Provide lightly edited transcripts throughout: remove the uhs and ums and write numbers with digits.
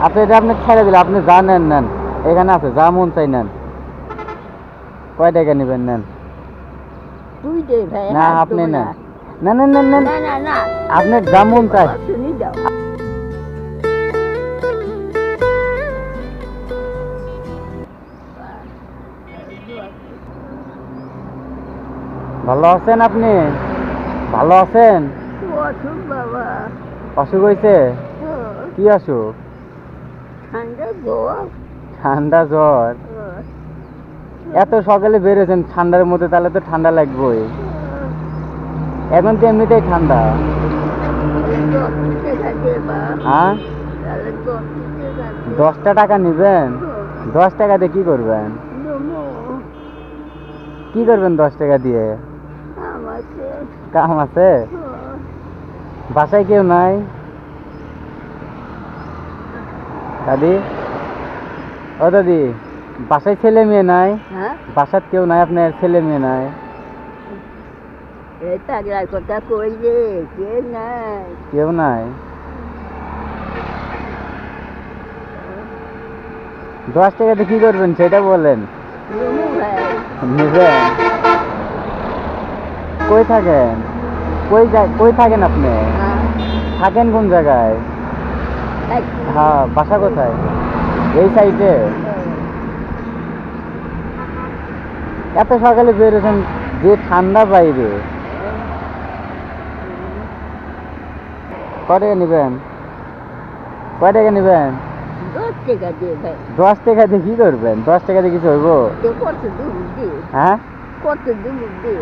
আপনি এটা আপনি ছেড়ে দিলে, আপনি যা নেন নেন, এখানে আছে যা মন চাই নেন। কয় টাকা নেবেন নেন? তুই দে ভাই, না হাত আপনি দেবো নেন, না। নেন নেন নেন নেন, না না না, আপনার যা মন চাই। তুমি দাও। ভালো আছেন আপনি? ভালো আছেন? অসুখ বাবা। অসুখ হয়েছে? হ্যাঁ, কি অসুখ? ঠান্ডা জ্বর। ঠান্ডা জ্বর? হ্যাঁ, এত সকালে বেরোছেন ঠান্ডার মধ্যে, তাহলে তো ঠান্ডা লাগবেই। এখন তো এমনিতেই ঠান্ডা। দশ টাকা দেবা। হ্যাঁ, তাহলে 10 টাকা দে। 10টা টাকা নেবেন? 10 টাকা দিয়ে কি করবেন? নমো কি করবেন 10 টাকা দিয়ে? আমাকে। কাম আছে? হ্যাঁ, বাসায় কেউ নাই? দাদি, ও দাদি, বাসায় ছেলে মেয়ে নাই? হ্যাঁ, বাসার কেউ নাই আপনার, ছেলে মেয়ে নাই? এই পাগলার কথা কই রে, কে নাই? কেউ নাই? 10 টাকা দিয়ে কি করবেন সেটা বলেন। নমো ভাই। নেবেন? কই থাকেন? কই থাকেন আপনি? হ্যাঁ, থাকেন কোন জায়গায়? হ্যাঁ, বাসা কোথায়? এই সাইডে? এত সকালে বেরোছেন, যে ঠান্ডা বাইরে। কয় টাকা নেবেন? কয় টাকা নেবেন? 10 টাকা দে ভাই। 10 টাকা দিয়ে কি করবেন? 10 টাকা দিয়ে কিছু হইব? তো কত দূর দে, হ্যাঁ, কত দূর দে।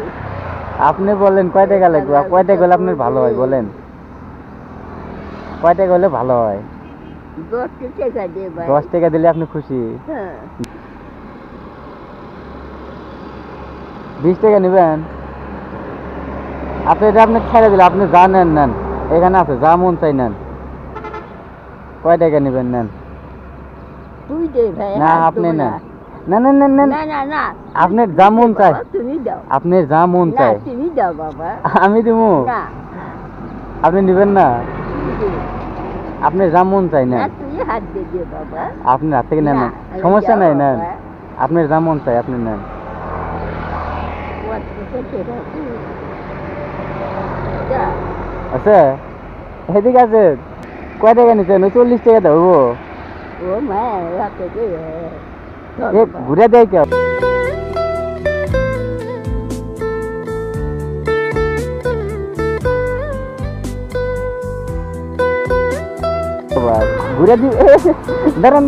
আপনি বলেন কয় টাকা লাগবে, কয় টাকা হলে আপনার ভালো হয় বলেন, কয় টাকা হলে ভালো হয়? 10 টাকা দে ভাই। 10 টাকা দিলে আপনি খুশি? হ্যাঁ, 20 টাকা নেবেন? আপনি এটা আপনি ছেড়ে দিলে, আপনি যা নেন নেন, এখানে আছে যা মন চাই নেন। কয় টাকা নেবেন নেন? তুই দে ভাই, না হাত আপনি দেবো নেন, না। নেন নেন নেন না নেন, না না, আপনার যা মন চাই, বাবা, তুমি দাও। আপনার যা মন না, চাই তুমি দাও বাবা। আমি দেবো। না, আপনি নেবেন না? তুই দে। আপনার যা মন চাই না, নেন, তুই হাত দে দে বাবা। আপনি হাত থেকে নেন না, না, সমস্যা দাও নাই নেন, বাবা। আপনার যা মন চাই আপনি নেন। কত টাকা তুই? যা। আছে? এদিকে আছে। কয় টাকা নিচ্ছেন? 40 টাকা দেবো। ও মা, রাতে দে। এ ঘুরে দেয় কেউ? ঘুরে দি, দাঁড়ান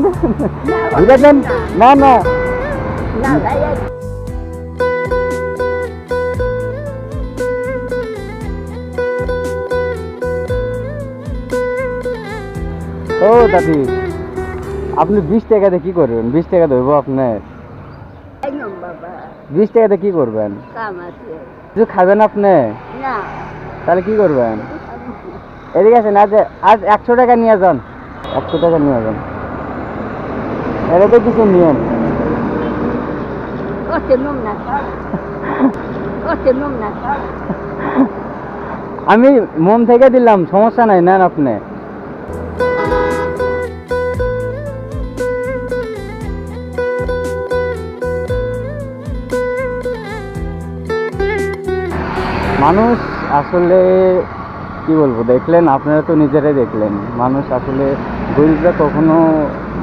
ঘুরে দেন। না না, না ভাই, ও দাদি, আপনি 20 টাকা দিয়ে কি করবেন? 20 টাকা দেবো আপনার? একদম বাবা। 20 টাকা দিয়ে কি করবেন? কাম আছে। কিছু খাবেন আপনি? না, তাহলে কি করবেন? এদিকে আছেন, আজ 100 টাকা নিয়ে যান, 100 টাকা নিয়ে যান, এটা তো কিছু নিয়েন। কত নুন না কত নুন না। আমি মন থেকে দিলাম, সমস্যা নাই, নেন আপনি। মানুষ আসলে কি বলবো, দেখলেন আপনারা তো নিজেরাই দেখলেন, মানুষ আসলে গরিবরা কখনো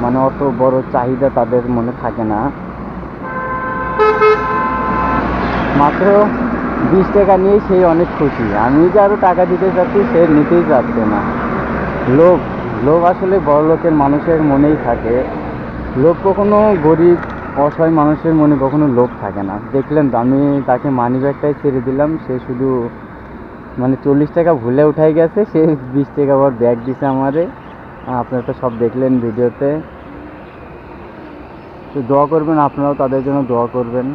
মানে অত বড় চাহিদা তাদের মনে থাকে না। মাত্র 20 টাকা নিয়েই সেই অনেক খুশি। আমি যে আরো টাকা দিতে চাচ্ছি, সে নিতেই চাচ্ছে না। লোভ, লোভ আসলে বড় লোকের মানুষের মনেই থাকে। লোভ কখনো গরিব অসহায় মানুষের মনে কখনো লোভ থাকে না। দেখলেন তো, আমি তাকে মানি ব্যাগটাই ছেড়ে দিলাম, সে শুধু মানে 40 টাকা ভুলে উঠাই গেছে, সে 20 টাকা আবার ব্যাগ দিছে আমারে। আপনারা তো সব দেখলেন ভিডিওতে। তো দোয়া করবেন, আপনারাও তাদের জন্য দোয়া করবেন।